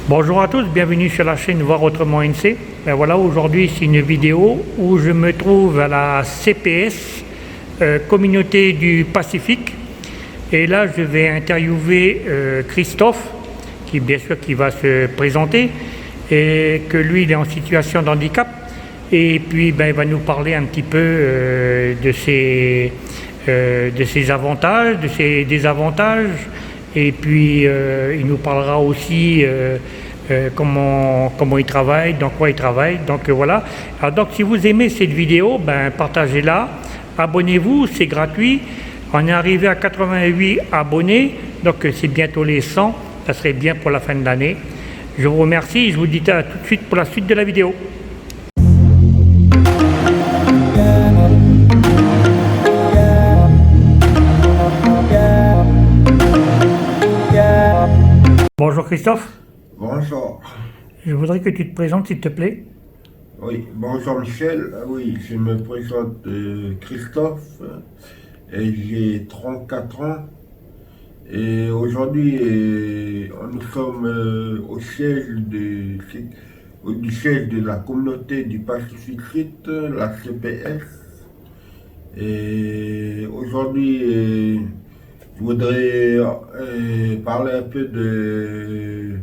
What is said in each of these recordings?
Bonjour à tous, bienvenue sur la chaîne Voir Autrement NC. Ben voilà, aujourd'hui c'est une vidéo où je me trouve à la CPS, Communauté du Pacifique. Et là je vais interviewer Christophe, qui bien sûr qui va se présenter, et que lui il est en situation de handicap. Et puis ben, il va nous parler un petit peu de ses avantages, de ses désavantages. Et puis il nous parlera aussi comment il travaille, dans quoi il travaille. Donc voilà. Alors, donc si vous aimez cette vidéo, ben, partagez-la, abonnez-vous, c'est gratuit. On est arrivé à 88 abonnés, donc c'est bientôt les 100. Ça serait bien pour la fin de l'année. Je vous remercie et je vous dis à tout de suite pour la suite de la vidéo. Bonjour Christophe. Bonjour. Je voudrais que tu te présentes s'il te plaît. Oui, bonjour Michel. Oui, je me présente Christophe et j'ai 34 ans. Et aujourd'hui, nous sommes au siège du siège de la communauté du Pacifique Sud, la CPS. Et aujourd'hui, je voudrais parler un peu de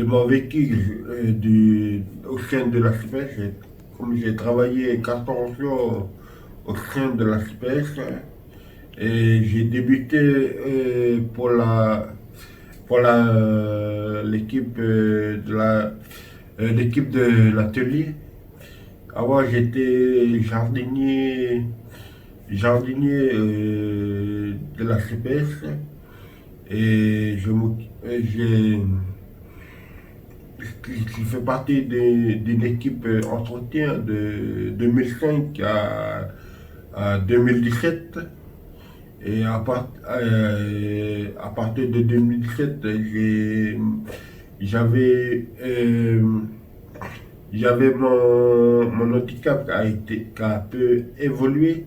mon vécu au sein de la CPS. Comme j'ai travaillé 14 ans au sein de la CPS, et j'ai débuté l'équipe l'équipe de l'atelier. Avant j'étais jardinier de la CPS et j'ai fait partie d'une équipe entretien de 2005 à 2017. Et à partir de 2017, j'avais mon handicap qui a un peu évolué.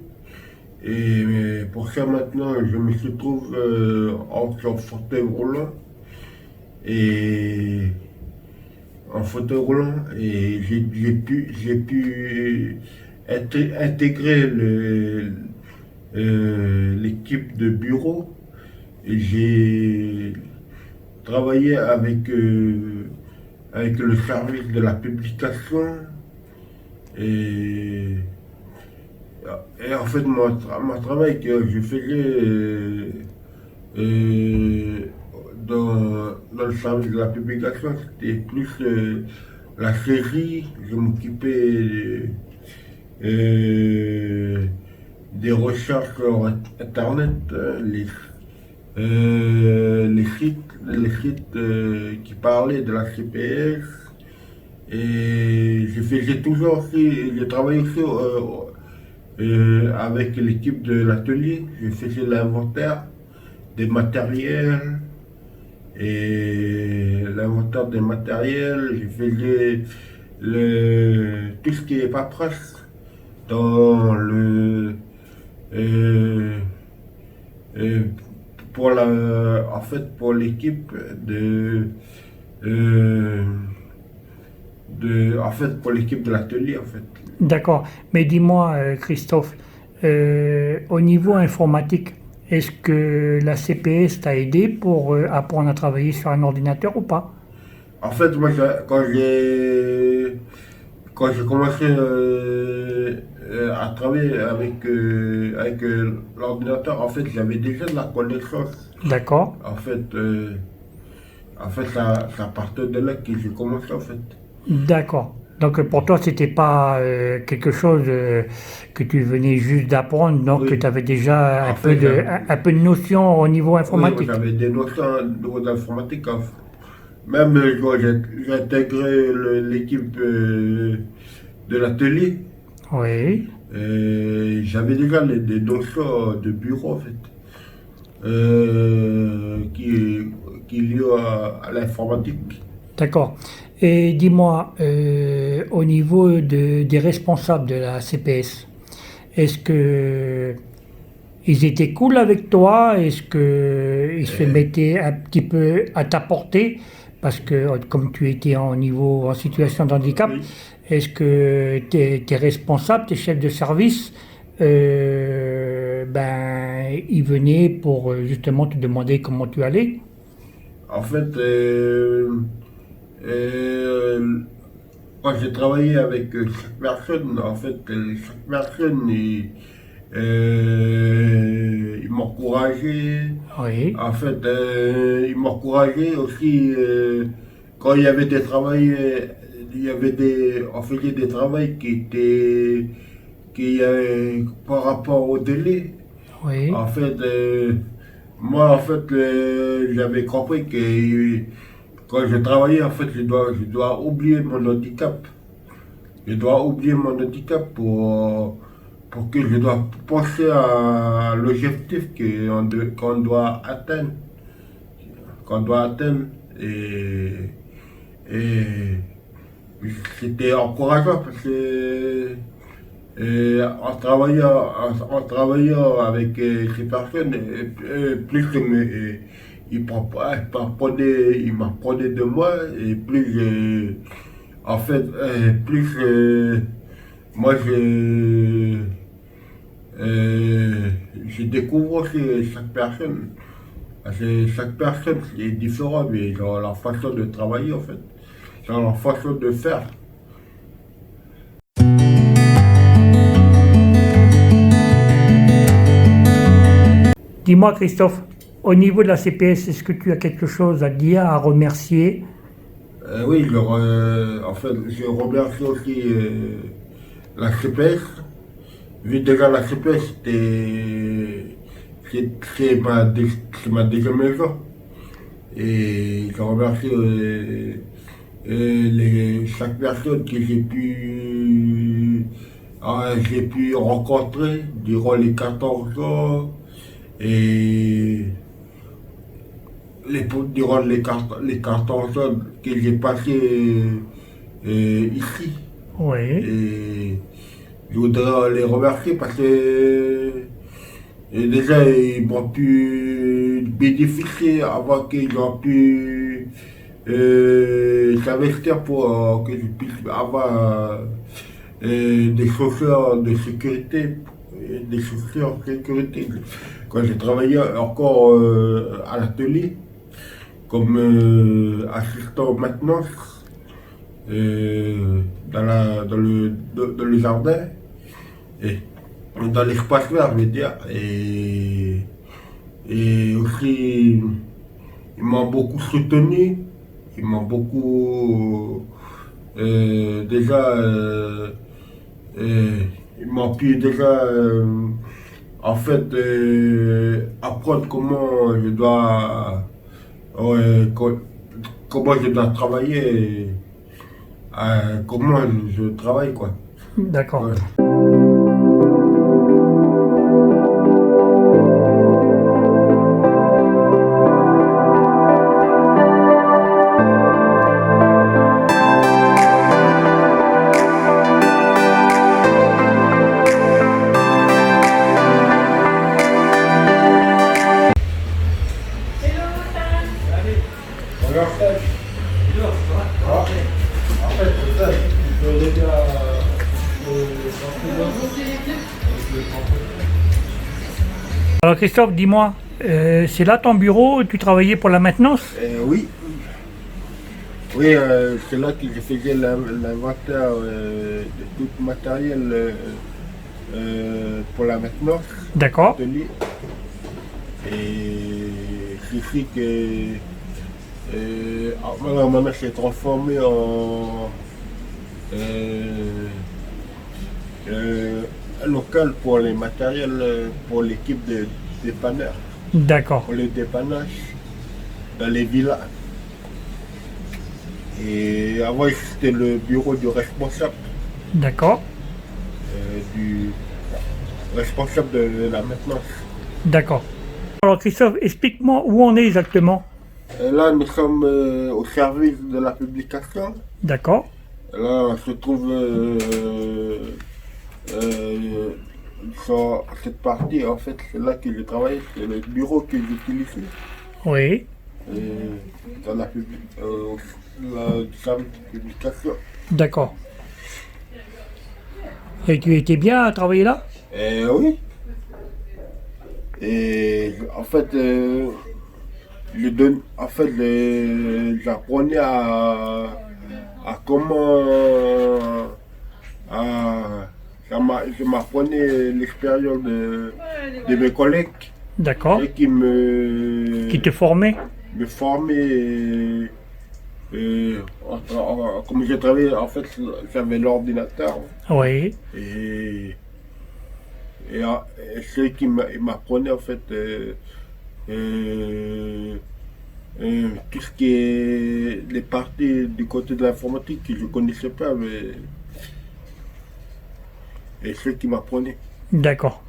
Et pour ça maintenant, je me trouve en fauteuil roulant. Et en fauteuil roulant, et j'ai pu intégrer l'équipe de bureau. Et j'ai travaillé avec le service de la publication. Et en fait, mon travail que je faisais dans le service de la publication, c'était plus la série. Je m'occupais des recherches sur Internet, les sites qui parlaient de la CPS. Et j'ai travaillé aussi avec l'équipe de l'atelier. Je faisais l'inventaire des matériels je faisais tout ce qui est paperasse dans pour l'équipe pour l'équipe de l'atelier en fait. D'accord, mais dis-moi Christophe, au niveau informatique, est-ce que la CPS t'a aidé pour apprendre à travailler sur un ordinateur ou pas? En fait, moi, quand j'ai commencé à travailler avec l'ordinateur, en fait, j'avais déjà de la connaissance. D'accord. En fait, ça partait de là que j'ai commencé, en fait. D'accord. Donc pour toi, c'était pas quelque chose que tu venais juste d'apprendre, donc Oui. tu avais déjà En fait, un peu de notion au niveau informatique. Oui, j'avais des notions d'informatique. Même quand j'ai intégré l'équipe de l'atelier, Oui. j'avais déjà des notions de bureau, en fait, qui est lié à l'informatique. D'accord. Et dis-moi, au niveau des responsables de la CPS, est-ce que ils étaient cool avec toi? Est-ce qu'ils se mettaient un petit peu à ta portée? Parce que comme tu étais en situation de handicap, Oui. est-ce que tes responsables, tes chefs de service, ben, ils venaient pour justement te demander comment tu allais? En fait, euh, quand j'ai travaillé avec chaque personne, en fait, chaque personne, il m'encourageait. Oui, En fait, il m'encourageait aussi quand il y avait des travails, on faisait des travails par rapport au délai. oui, En fait, moi, en fait, j'avais compris que quand je travaillais, en fait, je dois oublier mon handicap. Je dois oublier mon handicap pour que je dois penser à l'objectif qu'on doit atteindre. Qu'on doit atteindre. Et c'était encourageant parce que en travaillant avec ces personnes, plus ils m'apprenaient de moi et plus en fait, plus moi je découvre aussi chaque personne. Parce que chaque personne est différente, mais ils ont leur façon de travailler en fait. Ils ont leur façon de faire. dis-moi Christophe, au niveau de la CPS, est-ce que tu as quelque chose à dire, à remercier? Oui, en fait, je remercie aussi la CPS. Vu déjà la CPS, c'est ma deuxième maison. Et je remercie chaque personne que j'ai pu rencontrer durant les 14 ans et durant les 14 ans que j'ai passé ici. Oui, Et je voudrais les remercier parce que déjà ils m'ont pu bénéficier avant qu'ils ont pu s'investir pour que je puisse avoir des chaussures de sécurité, des chaussures de sécurité. Quand j'ai travaillé encore à l'atelier comme assistant maintenance dans le jardin et dans l'espace vert, je veux dire. Et aussi, ils m'ont beaucoup soutenu, ils m'ont beaucoup déjà euh, ils m'ont pu déjà en fait apprendre ouais, comment je dois travailler, comment je travaille quoi. d'accord. Ouais. Regarde ça. Ah, en fait, c'est ça. Je peux l'aider Alors Christophe, dis-moi, c'est là ton bureau, tu travaillais pour la maintenance? Oui, oui, c'est là que je faisais l'inventaire de tout le matériel pour la maintenance D'accord, atelier. Et c'est ici que maintenant c'est transformé en un local pour les matériels pour l'équipe de dépanneurs, d'accord, pour le dépannage dans les villas. Et avant c'était le bureau du responsable, d'accord, du responsable de la maintenance. d'accord. Alors Christophe, explique-moi où on est exactement. Là nous sommes au service de la publication. D'accord, Là se trouve cette partie, en fait, c'est là que je travaille, c'est le bureau que j'utilise. Oui, Et dans la service de publication. d'accord. Et tu étais bien à travailler là? Et oui. Et en fait, j'apprenais à comment, à, je m'apprenais l'expérience de mes collègues D'accord. et qui Qui te formait? me formaient. Comme j'ai travaillé, en fait, j'avais l'ordinateur Oui, et, et ceux qui m'apprenaient en fait tout ce qui est les parties du côté de l'informatique que je ne connaissais pas, mais et ceux qui m'apprenaient. d'accord.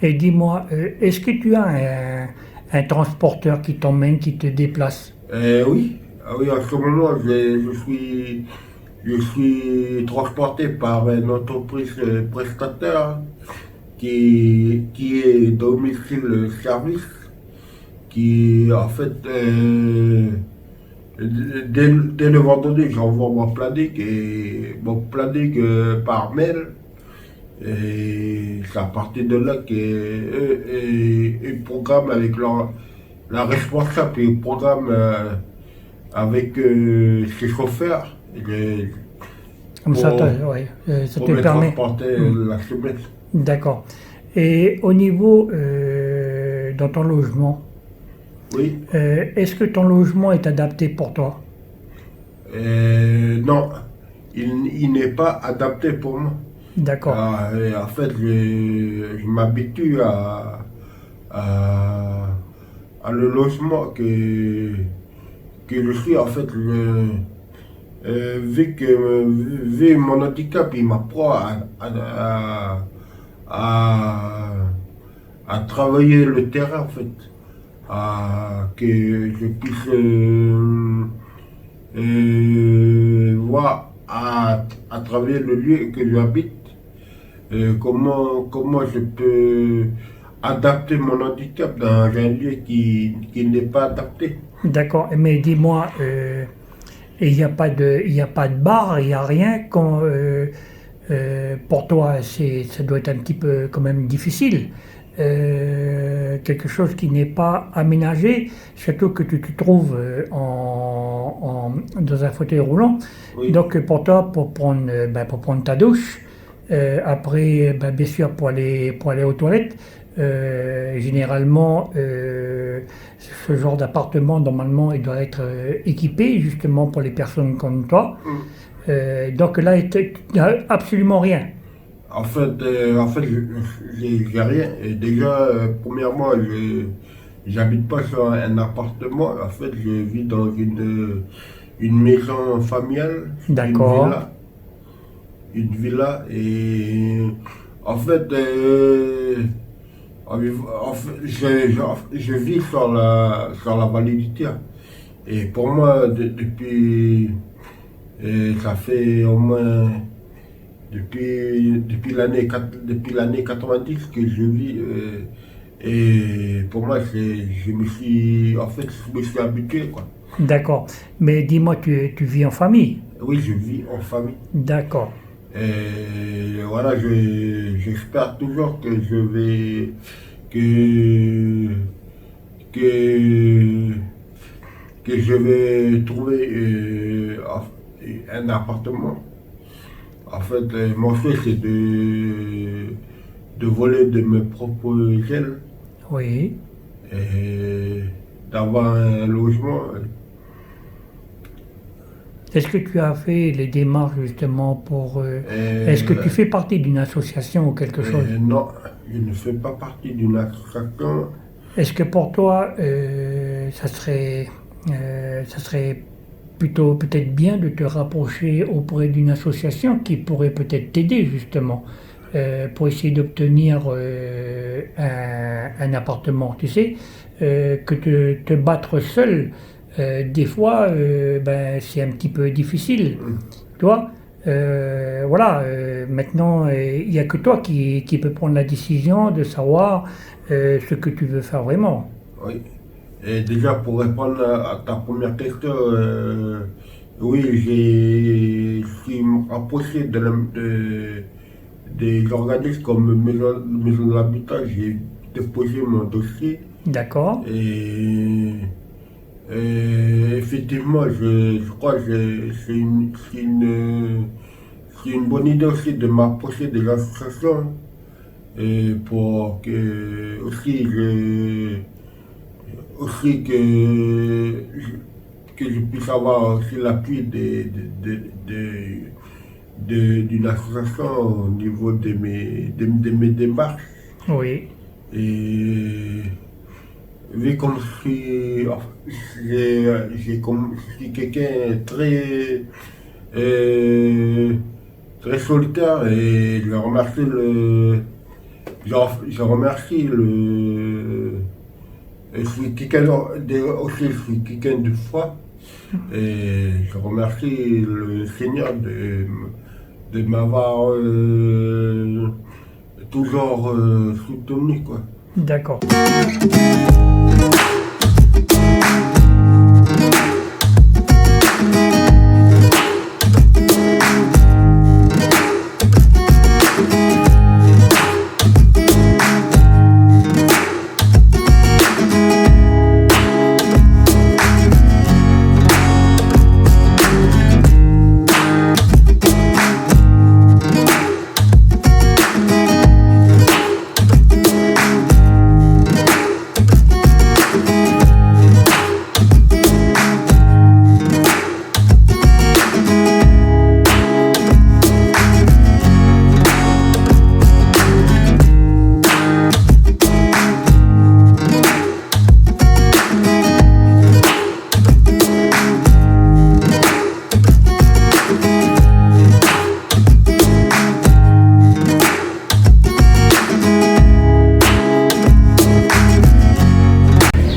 Et dis-moi, est-ce que tu as un transporteur qui t'emmène, qui te déplace? Oui, ah oui, en ce moment, je suis transporté par une entreprise prestataire qui est domicile service, qui en fait, dès le vendredi, j'envoie mon planning par mail. Et c'est à partir de là qu'ils programment avec la responsable, ils programment avec ses chauffeurs Comme ça, pour, ouais, ça pour te me permet. transporter la semaine. D'accord. Et au niveau dans ton logement, Oui. est-ce que ton logement est adapté pour toi? Non, il n'est pas adapté pour moi. D'accord. Et en fait, je m'habitue à, à le logement que je suis. En fait, vu mon handicap, il m'apprend à, à travailler le terrain, en fait. Que je puisse voir à travers le lieu que j'habite. Comment je peux adapter mon handicap dans un lieu qui n'est pas adapté. D'accord. Mais dis-moi, il n'y a pas il y a pas de bar, il n'y a rien quand, pour toi, ça doit être un petit peu quand même difficile. Quelque chose qui n'est pas aménagé, surtout que tu te trouves dans un fauteuil roulant. Oui. Donc pour toi, pour prendre ta douche, après, bien sûr, pour aller aux toilettes, généralement, ce genre d'appartement, normalement, il doit être équipé justement pour les personnes comme toi. Donc là, il n'y a absolument rien. En fait, j'ai rien. Et déjà, premièrement, j'habite pas sur un appartement. En fait, je vis dans une maison familiale, D'accord. une villa. Et en fait, je vis sur la validité. Et pour moi, ça fait au moins depuis l'année 90 que je vis. Et pour moi, je me suis habitué, quoi. D'accord. Mais dis-moi, tu vis en famille? Oui, je vis en famille. D'accord. Et voilà, j'espère toujours que je vais, que, que, que je vais trouver un appartement. En fait, mon souhait, c'est de voler de mes propres ailes Oui. et d'avoir un logement. Est-ce que tu as fait les démarches justement pour... est-ce que tu fais partie d'une association ou quelque chose? Non, je ne fais pas partie d'une association. Est-ce que pour toi, ça serait plutôt peut-être bien de te rapprocher auprès d'une association qui pourrait peut-être t'aider justement pour essayer d'obtenir un appartement, tu sais, que te battre seul, des fois, ben, c'est un petit peu difficile, tu vois. Voilà, maintenant, il n'y a que toi qui peut prendre la décision de savoir ce que tu veux faire vraiment. Oui. Et déjà, pour répondre à ta première question, oui, je suis rapproché des organismes comme Maison de l'Habitat. J'ai déposé mon dossier D'accord, et effectivement, je crois que c'est une bonne idée aussi de m'approcher des associations et pour que aussi que je puisse avoir aussi l'appui d'une association au niveau de mes démarches. oui, Et vu comme je suis quelqu'un euh, très solitaire et je remercie je suis aussi je suis quelqu'un de foi et je remercie le Seigneur de m'avoir toujours soutenu, quoi. d'accord.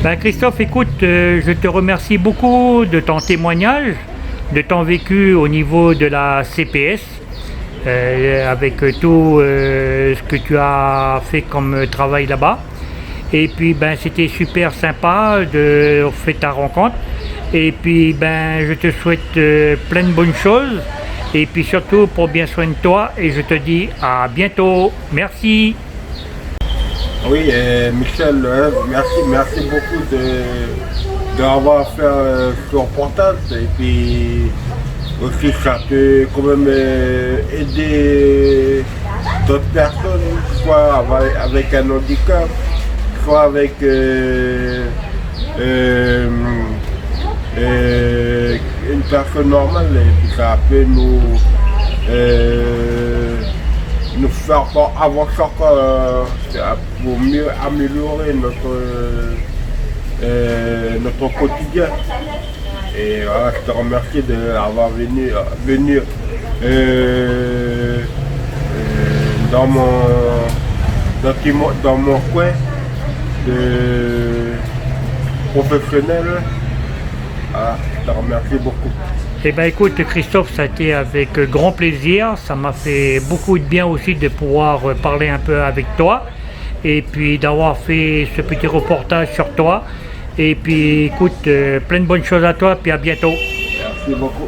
Ben Christophe, écoute, je te remercie beaucoup de ton témoignage, de ton vécu au niveau de la CPS, avec tout ce que tu as fait comme travail là-bas. Et puis ben c'était super sympa de faire ta rencontre. Et puis ben je te souhaite plein de bonnes choses. Et puis surtout pour bien soin de toi. Et je te dis à bientôt. Merci. Oui, Michel, merci beaucoup d'avoir fait ce reportage. Et puis aussi, ça peut quand même aider d'autres personnes, soit avec un handicap, soit avec une personne normale. Et puis ça peut nous faire encore avancer encore pour mieux améliorer notre quotidien. Et voilà, je te remercie d'avoir venu dans mon coin de professionnel. Voilà, je te remercie beaucoup. Eh bien écoute Christophe, ça a été avec grand plaisir, ça m'a fait beaucoup de bien aussi de pouvoir parler un peu avec toi et puis d'avoir fait ce petit reportage sur toi et puis écoute, plein de bonnes choses à toi puis à bientôt. Merci beaucoup.